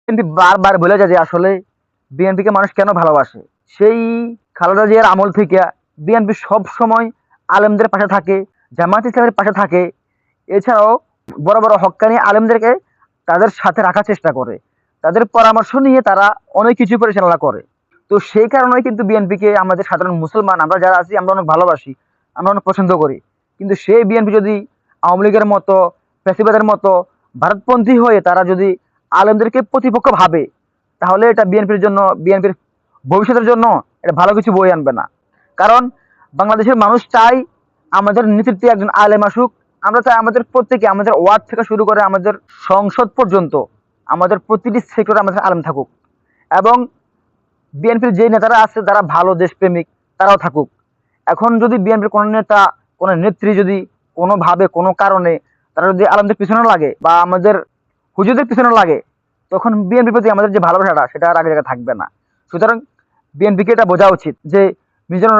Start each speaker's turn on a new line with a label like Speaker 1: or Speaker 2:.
Speaker 1: BNP বারবার বলে যায় যে আসলে বিএনপিকে মানুষ কেন ভালোবাসে। সেই খালেদা জিয়ার আমল থেকে বিএনপি সব সময় আলেমদের পাশে থাকে, জামাত ইসলামের পাশে থাকে। এছাড়াও বড় বড় হক্কানি আলেমদেরকে তাদের সাথে রাখার চেষ্টা করে, তাদের পরামর্শ নিয়ে তারা অনেক কিছু পরিচালনা করে। তো সেই কারণেই কিন্তু বিএনপিকে আমাদের সাধারণ মুসলমান আমরা যারা আছি আমরা অনেক ভালোবাসি, আমরা অনেক পছন্দ করি। কিন্তু সেই বিএনপি যদি আওয়ামী লীগের মতো, ফ্যাসিবাদের মতো ভারতপন্থী হয়ে তারা যদি আলেমদেরকে প্রতিপক্ষ ভাবে, তাহলে এটা বিএনপির জন্য, বিএনপির ভবিষ্যতের জন্য এটা ভালো কিছু বই আনবে না। কারণ বাংলাদেশের মানুষ চাই আমাদের নেতৃত্বে একজন আলেম আসুক। আমরা চাই আমাদের প্রত্যেকে, আমাদের ওয়ার্ড থেকে শুরু করে আমাদের সংসদ পর্যন্ত, আমাদের প্রতিটি সেক্টরে আমাদের আলেম থাকুক। এবং বিএনপির যে নেতারা আছে যারা ভালো দেশপ্রেমিক তারাও থাকুক। এখন যদি বিএনপির কোনো নেতা, কোনো নেত্রী যদি কোনোভাবে কোনো কারণে তারা যদি আলেমদের পিছনে লাগে বা আমাদের হুজুরদের পিছনে লাগে, তখন বিএনপির প্রতি আমাদের যে ভালোবাসাটা সেটা আর আগে জায়গায় থাকবে না। সুতরাং বিএনপিকে এটা বোঝা উচিত যে মিজানুর